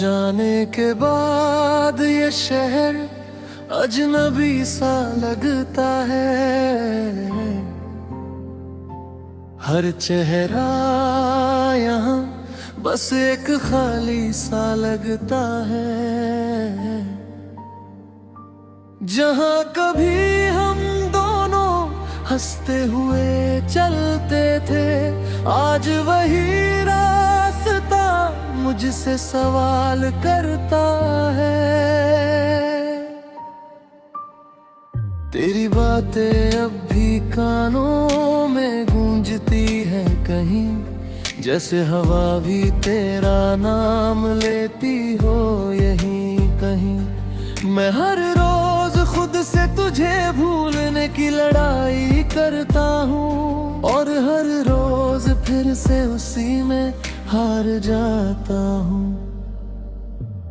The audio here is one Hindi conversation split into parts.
जाने के बाद ये शहर अजनबी सा लगता है। हर चेहरा यहाँ बस एक खाली सा लगता है। जहाँ कभी हम दोनों हंसते हुए चलते थे, आज वही रास्ता मुझसे सवाल करता है। तेरी बातें अब भी कानों में गूंजती है कहीं, जैसे हवा भी तेरा नाम लेती हो यहीं कहीं। मैं हर रोज खुद से तुझे भूलने की लड़ाई करता हूँ, और हर रोज फिर से उसी में हार जाता हूँ।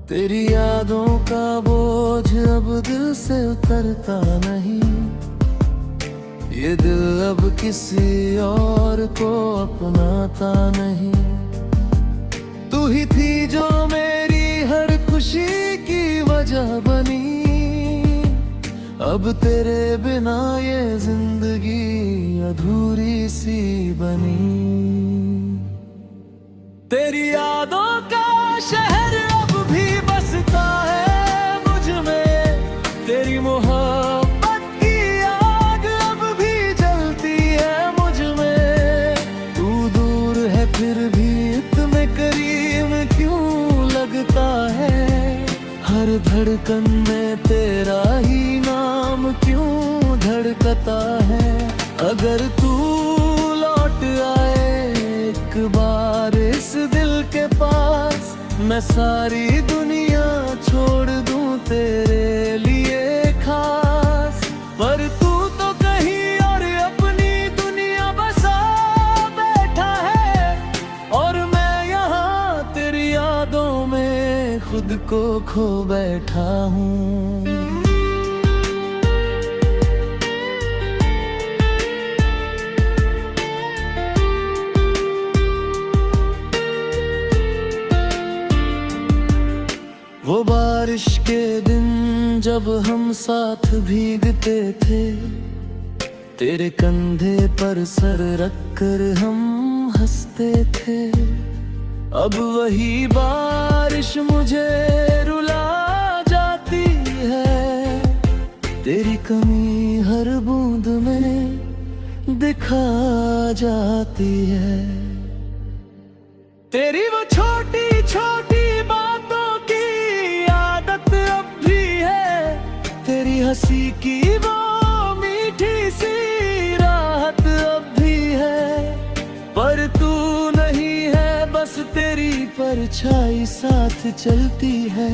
तेरी यादों का बोझ अब दिल से उतरता नहीं, ये दिल अब किसी और को अपनाता नहीं। तू ही थी जो मेरी हर खुशी की वजह बनी, अब तेरे बिना ये जिंदगी अधूरी सी बनी। तेरी यादों का शहर अब भी बसता है मुझ में, तेरी मोहब्बत की आग अब भी जलती है मुझ में। तू दूर है फिर भी इतने करीब क्यों लगता है, हर धड़कन में तेरा ही नाम क्यों धड़कता है। अगर तू लौट आए एक बार इस दिल के पास, मैं सारी दुनिया छोड़ दूं तेरे लिए खास। पर तू तो कहीं और अपनी दुनिया बसा बैठा है, और मैं यहाँ तेरी यादों में खुद को खो बैठा हूँ। वो बारिश के दिन जब हम साथ भीगते थे, तेरे कंधे पर सर रखकर हम हंसते थे। अब वही बारिश मुझे रुला जाती है, तेरी कमी हर बूंद में दिखा जाती है। तेरी वो छोटी छोटी बातों की आदत अब भी है, तेरी हंसी की वो मीठी सी राहत अब भी है। पर तू नहीं है, बस तेरी परछाई साथ चलती है,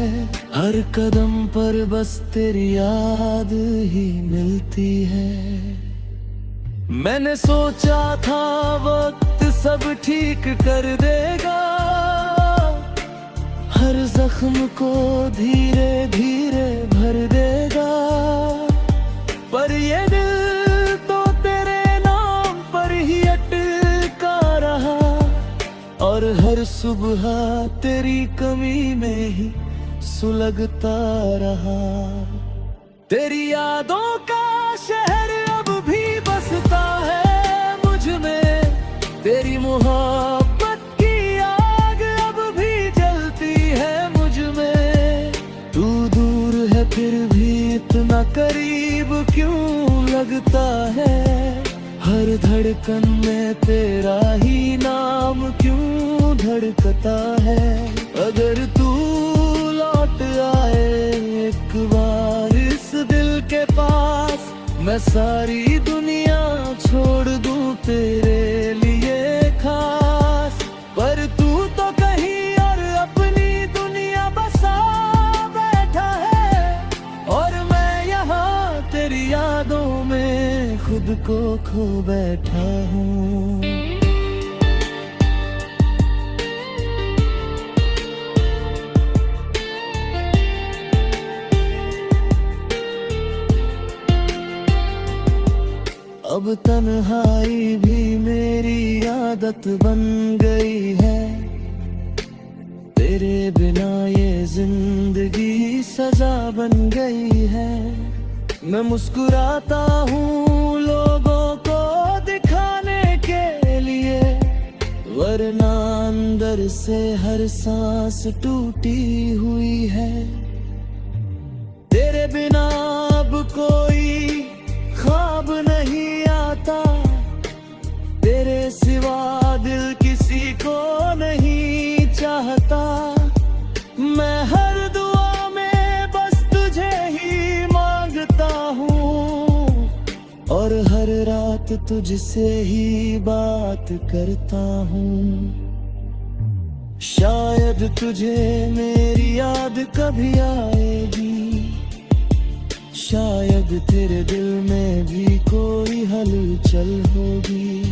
हर कदम पर बस तेरी याद ही मिलती है। मैंने सोचा था वक्त सब ठीक कर देगा, हर जख्म को धीरे धीरे भर देगा। पर ये दिल तो तेरे नाम पर ही अटका रहा, और हर सुबह तेरी कमी में ही सुलगता रहा। तेरी यादों का शहर अब भी बसता है मुझ में, तेरी मोहब्बत की आग अब भी जलती है मुझ में। तू दूर है फिर भी इतना करीब क्यों लगता है, हर धड़कन में तेरा ही नाम क्यों धड़कता है। अगर तू लौट आए एक बार इस दिल के पास, मैं सारी दुनिया छोड़ दूं तेरे लिए खास। पर तू तो कहीं और अपनी दुनिया बसा बैठा है, और मैं यहाँ तेरी यादों में खुद को खो बैठा हूँ। अब तन्हाई भी मेरी आदत बन गई है, तेरे बिना ये सजा बन गई है। मैं मुस्कुराता हूँ लोगों को दिखाने के लिए, वरना अंदर से हर सांस टूटी हुई है। तेरे बिना अब कोई ख्वाब नहीं आता, तेरे सिवा दिल किसी को नहीं चाहता। मैं हर दुआ में बस तुझे ही मांगता हूँ, और हर रात तुझसे ही बात करता हूँ। शायद तुझे मेरी याद कभी आएगी, शायद तेरे दिल में भी कोई हलचल होगी,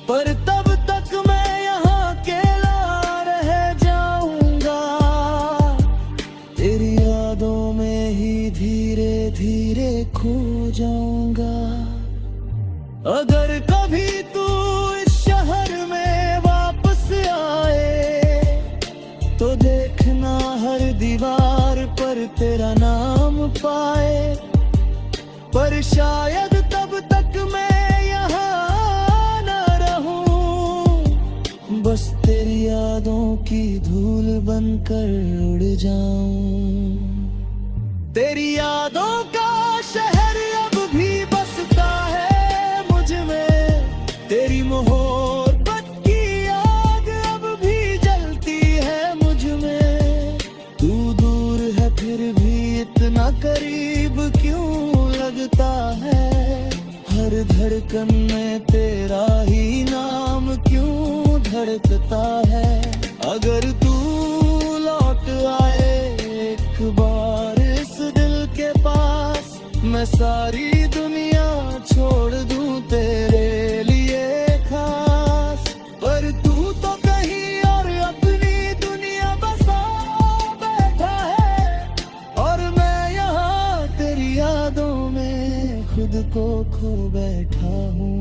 पर तब तक मैं यहाँ अकेला रह जाऊंगा। तेरी यादों में ही धीरे धीरे खो जाऊंगा। अगर कभी तू इस शहर में वापस आए, तो देखना हर दीवार पर तेरा नाम पाए, पर शायद तब तक मैं यहाँ न रहूं, बस तेरी यादों की धूल बनकर उड़ जाऊं। तेरी यादों का शहर अब भी बसता है मुझ में, तेरी मोहब्बत की आग अब भी जलती है मुझ में। तू दूर है फिर भी इतना करीब क्यों लगता है, हर धड़कन में तेरा ही नाम क्यों धड़कता है। अगर तू लौट आए एक बार इस दिल के पास, मैं सारी दुनिया छोड़ दूं तेरे लिए खास। पर तू तो कहीं और अपनी दुनिया बसा बैठा है, और मैं यहाँ तेरी यादों में खुद को खो बैठा हूँ।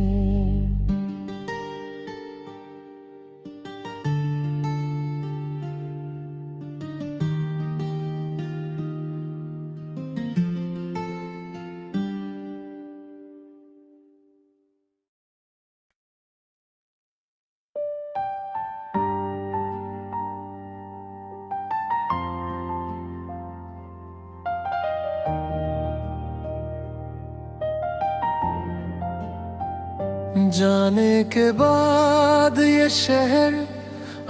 जाने के बाद ये शहर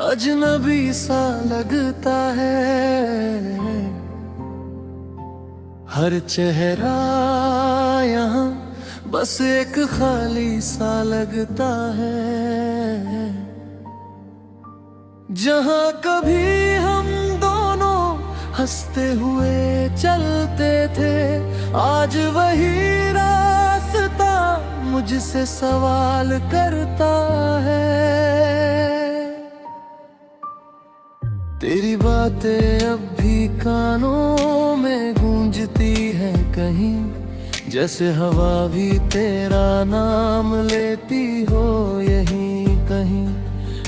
अजनबी सा लगता है, हर चेहरा यहाँ बस एक खाली सा लगता है। जहाँ कभी हम दोनों हंसते हुए चलते थे, आज वही रास्ता मुझसे सवाल करता है। तेरी बातें अब भी कानों में गूंजती है कहीं, जैसे हवा भी तेरा नाम लेती हो यहीं कहीं।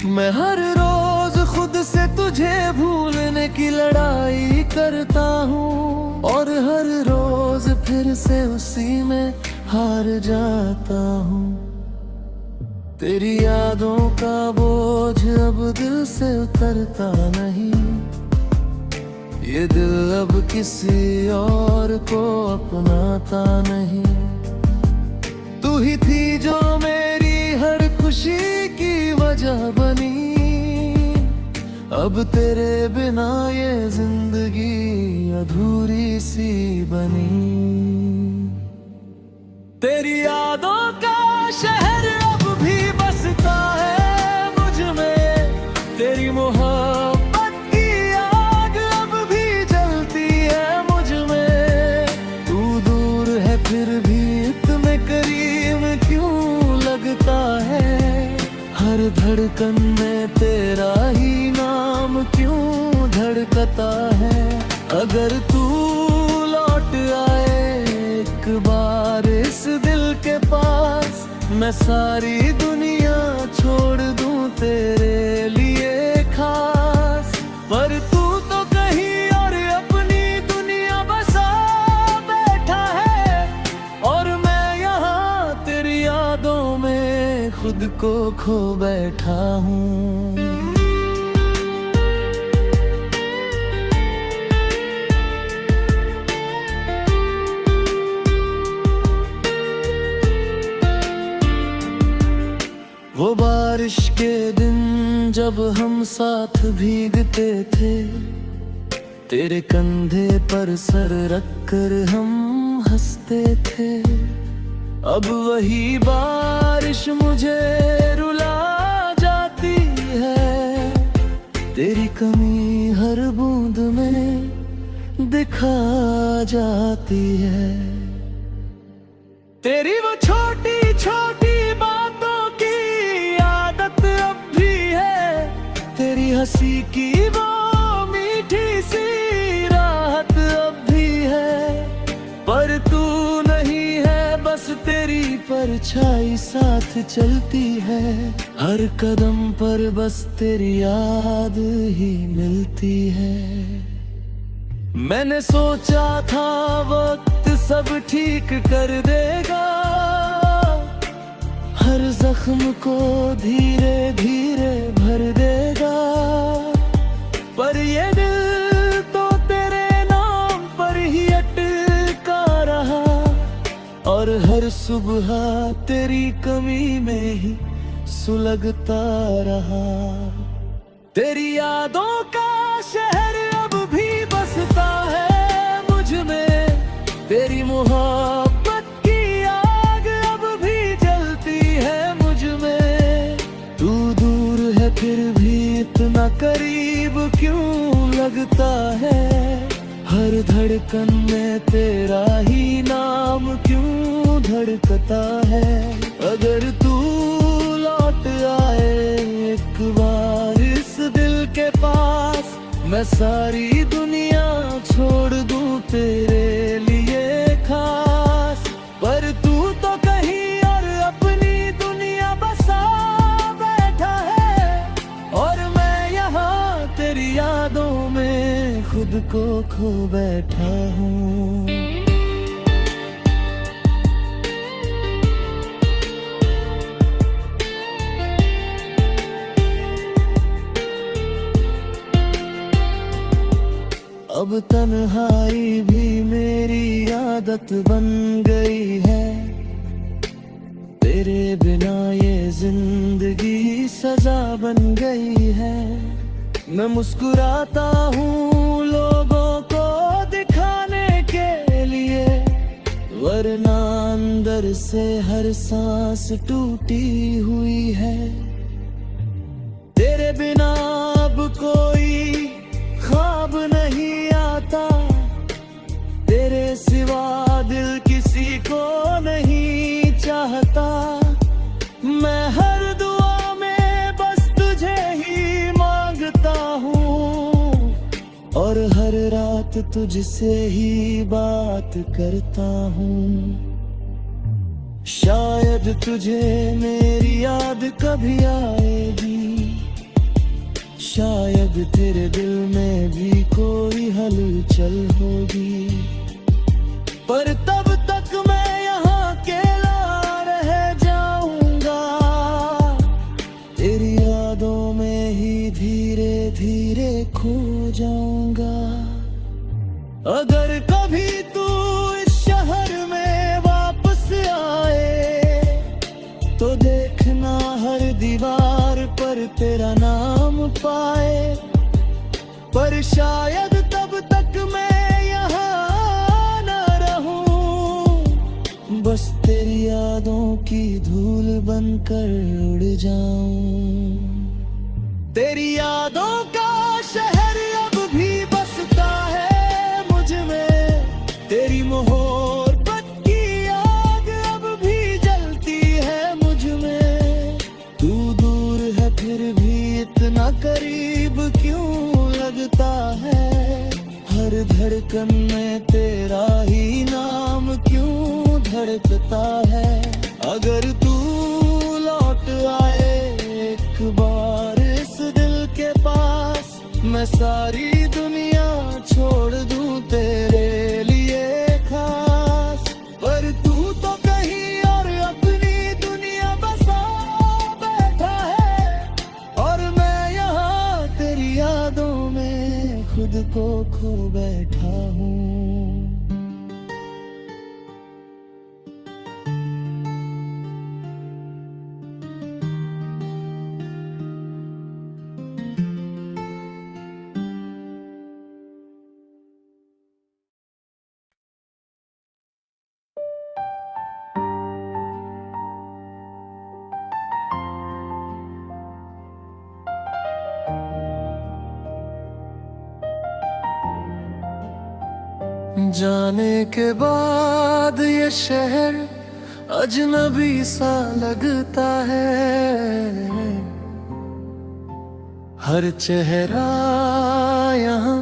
मैं हर रोज खुद से तुझे भूलने की लड़ाई करता हूँ, और हर रोज फिर से उसी में हार जाता हूँ। तेरी यादों का बोझ अब दिल से उतरता नहीं, ये दिल अब किसी और को अपनाता नहीं। तू ही थी जो मेरी हर खुशी की वजह बनी, अब तेरे बिना ये जिंदगी अधूरी सी बनी। तेरी यादों का शहर अब भी बसता है मुझ में, तेरी मोहब्बत की आग अब भी जलती है मुझ में। तू दूर है फिर भी इतने करीब क्यों लगता है, हर धड़कन में तेरा ही नाम क्यों धड़कता है। अगर तू लौट आए एक बार इस दिल के पास, मैं सारी दुनिया छोड़ दूं तेरे लिए खास। पर तू तो कहीं और अपनी खुद को खो बैठा हूँ। वो बारिश के दिन जब हम साथ भीगते थे, तेरे कंधे पर सर रख कर हम हंसते थे। अब वही बारिश मुझे रुला जाती है, तेरी कमी हर बूंद में दिखा जाती है। तेरी वो छोटी छोटी बातों की आदत अब भी है, तेरी हंसी की वो मीठी सी राहत अब भी है। पर तू नहीं है, बस तेरी परछाई साथ चलती है। हर कदम पर बस तेरी याद ही मिलती है। मैंने सोचा था वक्त सब ठीक कर देगा, हर जख्म को धीरे धीरे भर देगा। पर ये दिल तो तेरे नाम पर ही अटका रहा, और हर सुबह तेरी कमी में ही सुलगता रहा। तेरी यादों का शहर अब भी बसता है मुझ में, तेरी मोहब्बत की आग अब भी जलती है मुझ में। तू दूर है फिर भी इतना करीब क्यों लगता है, हर धड़कन में तेरा ही नाम क्यों धड़कता है। अगर तू लौट आए एक बार इस दिल के पास, मैं सारी दुनिया छोड़ दूं तेरे लिए खास। पर तू तो कहीं और अपनी दुनिया बसा बैठा है, और मैं यहाँ तेरी यादों में खुद को खो बैठा हूँ। अब तन्हाई भी मेरी आदत बन गई है, तेरे बिना ये जिंदगी सजा बन गई है। मैं मुस्कुराता हूँ लोगों को दिखाने के लिए, वरना अंदर से हर सांस टूटी हुई है। तेरे बिना अब कोई ख्वाब नहीं आता, तेरे सिवा दिल किसी को नहीं चाहता। मैं हर दुआ में बस तुझे ही मांगता हूँ, और हर रात तुझसे ही बात करता हूँ। शायद तुझे मेरी याद कभी आएगी, शायद तेरे दिल में भी कोई हलचल होगी। पर तब तक मैं यहाँ अकेला रह जाऊंगा, तेरी यादों में ही धीरे धीरे खो जाऊंगा। अगर कभी तू इस शहर में वापस आए, तो देखना हर दीवार पर तेरा नाम पाए। पर शायद तब तक मैं यहाँ न रहूं, बस तेरी यादों की धूल बनकर उड़ जाऊं। तेरी यादों का शहर अब भी बसता है मुझ में, तेरी मोहब्बत की आग अब भी जलती है मुझ में। तू दूर है फिर भी इतना करीब क्यों लगता है, हर धड़कन में तेरा ही नाम क्यों धड़कता है। अगर तू लौट आए एक बार इस दिल के पास, मैं सारी दुनिया छोड़ दूं तेरे लिए खास। पर तू तो कहीं और अपनी दुनिया बसा को खो बैठा हूँ। जाने के बाद ये शहर अजनबी सा लगता है, हर चेहरा यहाँ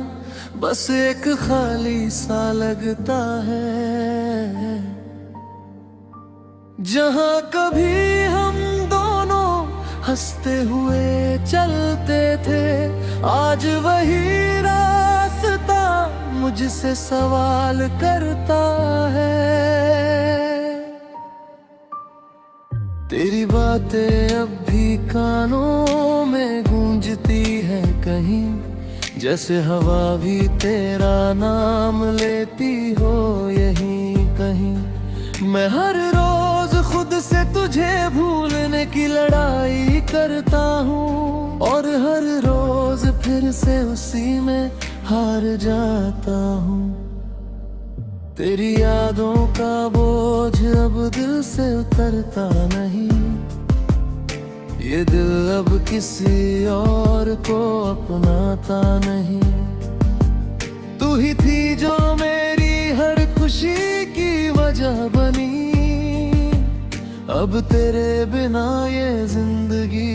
बस एक खाली सा लगता है। जहाँ कभी हम दोनों हंसते हुए चलते थे, आज वही रास्ता मुझसे सवाल करता है। तेरी बातें अब भी कानों में गूंजती है कहीं, जैसे हवा भी तेरा नाम लेती हो यहीं कहीं। मैं हर रोज खुद से तुझे भूलने की लड़ाई करता हूँ, और हर रोज फिर से उसी में हार जाता हूँ। तेरी यादों का बोझ अब दिल से उतरता नहीं, ये दिल अब किसी और को अपनाता नहीं। तू ही थी जो मेरी हर खुशी की वजह बनी, अब तेरे बिना ये जिंदगी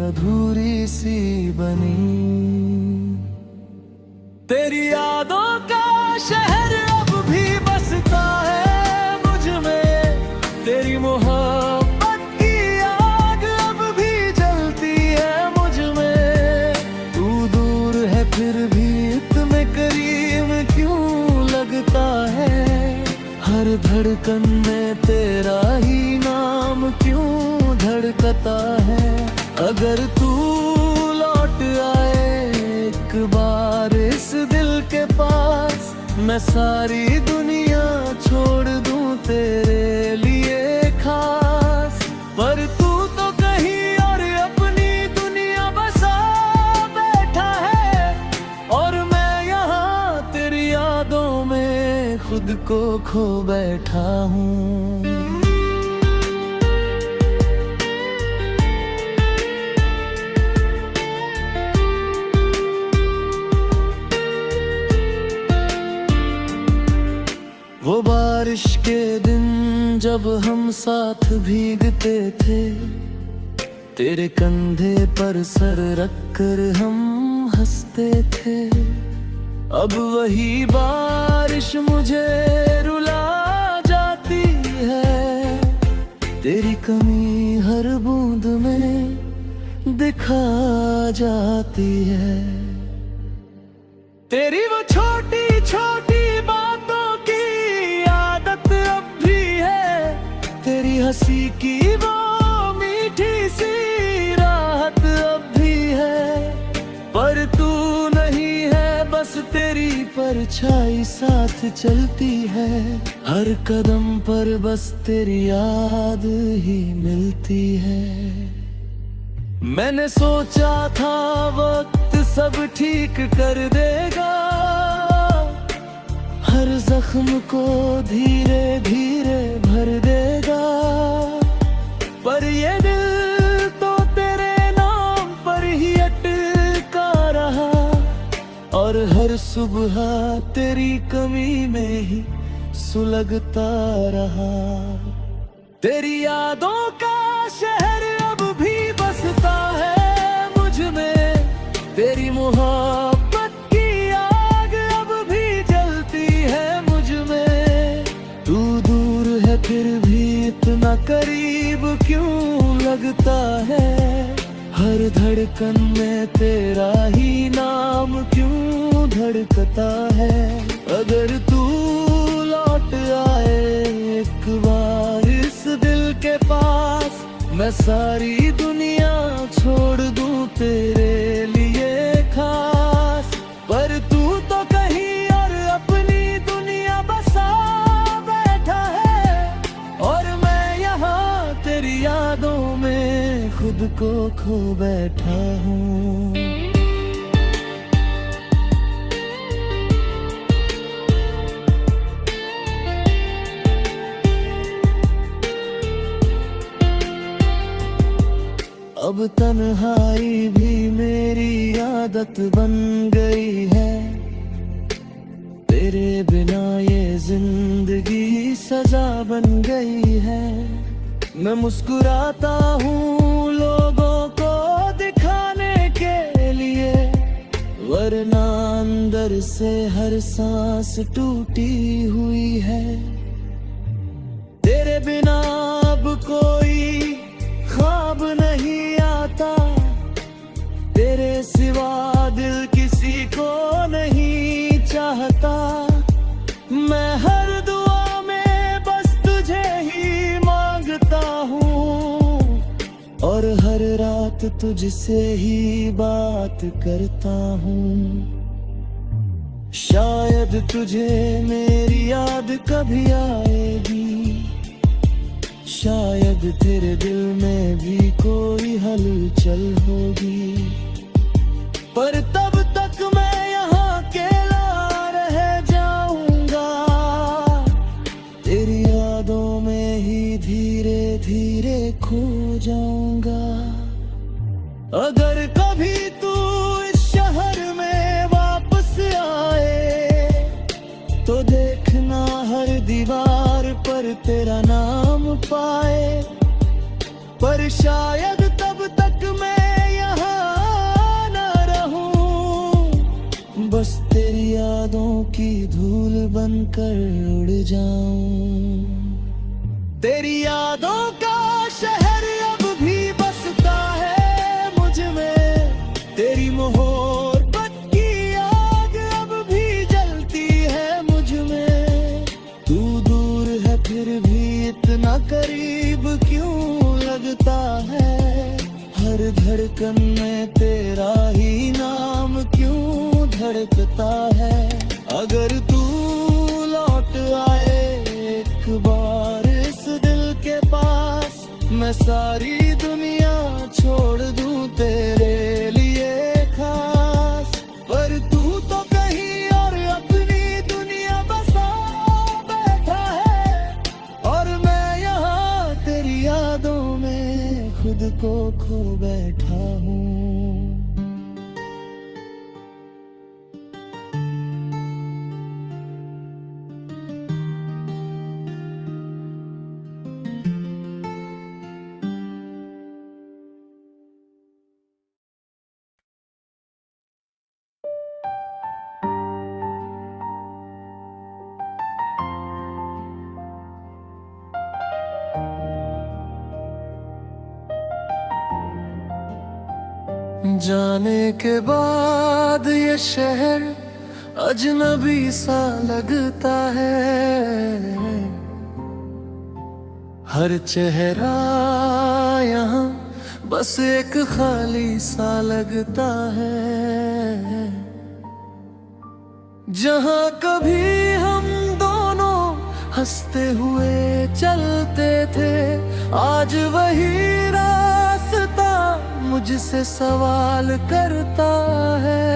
अधूरी सी बनी। तेरी यादों का शहर अब भी बसता है मुझ में, तेरी मोहब्बत की आग अब भी जलती है मुझ में। तू दूर है फिर भी इतने करीब क्यों लगता है, हर धड़कन में तेरा ही नाम क्यों धड़कता है। अगर तू लौट आए एक बार इस दिल के पास, मैं सारी दुनिया छोड़ दूं तेरे लिए खास। पर तू तो कहीं और अपनी दुनिया बसा बैठा है, और मैं यहाँ तेरी यादों में खुद को खो बैठा हूँ। वो बारिश के दिन जब हम साथ भीगते थे, तेरे कंधे पर सर रख कर हम हंसते थे। अब वही बारिश मुझे रुला जाती है, तेरी कमी हर बूंद में दिखा जाती है। तेरी वो छोटी छोटी बातों की आदत अब भी है, तेरी हंसी की वो मीठी सी राहत अब भी है। पर तू नहीं है, बस तेरी परछाई साथ चलती है, हर कदम पर बस तेरी याद ही मिलती है। मैंने सोचा था वक्त सब ठीक कर देगा, हर जख्म को धीरे धीरे भर देगा। पर ये दिल तो तेरे नाम पर ही अटका रहा, और हर सुबह तेरी कमी में ही सुलगता रहा। तेरी यादों का शहर अब भी बसता है मुझ में, तेरी मोहब्बत की आग अब भी जलती है मुझ में। तू दूर है फिर भी इतना करीब क्यों लगता है, हर धड़कन में तेरा ही नाम क्यों धड़कता है। अगर तू लौट आए एक बार इस दिल के पास, मैं सारी दुनिया छोड़ दूं तेरे लिए खास। पर तू तो को खो बैठा हूँ। अब तन्हाई भी मेरी आदत बन गई है, तेरे बिना ये जिंदगी सजा बन गई है। मैं मुस्कुराता हूँ लोगों को दिखाने के लिए, वरना अंदर से हर सांस टूटी हुई है। तेरे बिना अब कोई ख्वाब नहीं आता, तेरे सिवा दिल किसी को नहीं चाहता। मैं हर दुआ में बस तुझे ही मांगता हूँ, और हर रात तुझसे ही बात करता हूँ। शायद तुझे मेरी याद कभी आएगी, शायद तेरे दिल में भी कोई हलचल होगी, पर तब तक मैं यहाँ अकेला रह जाऊंगा। तेरी यादों में ही धीरे धीरे खो जाऊंगा। अगर कभी तू इस शहर में वापस आए, तो देखना हर दीवार पर तेरा नाम पाए, पर शायद तब तक मैं यहाँ न रहूं, बस तेरी यादों की धूल बनकर उड़ जाऊं। तेरी यादों का शहर अब भी बसता है मुझ में, तेरी मोहब्बत की आग अब भी जलती है मुझ में। तू दूर है फिर भी इतना करीब क्यों लगता है, हर धड़कन में तेरा ही नाम क्यों धड़कता है। अगर तू लौट आए एक बार इस दिल के पास, मैं सारी दुनिया छोड़ दूं तेरे लिए खास। पर तू तो कहीं और अपनी दुनिया बसा बैठा है, और मैं यहाँ तेरी यादों में खुद को खो बैठा हूँ। जाने के बाद ये शहर अजनबी सा लगता है, हर चेहरा यहाँ बस एक खाली सा लगता है। जहाँ कभी हम दोनों हंसते हुए चलते थे, आज वही रास्ता मुझसे सवाल करता है।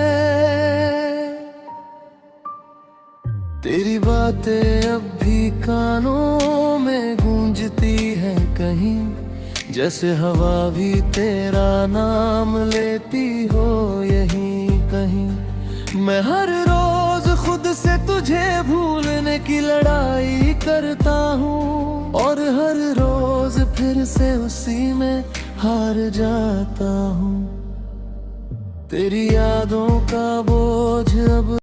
तेरी बातें अब भी कानों में गूंजती है कहीं, जैसे हवा भी तेरा नाम लेती हो यहीं कहीं। मैं हर रोज खुद से तुझे भूलने की लड़ाई करता हूँ, और हर रोज फिर से उसी में हार जाता हूँ। तेरी यादों का बोझ अब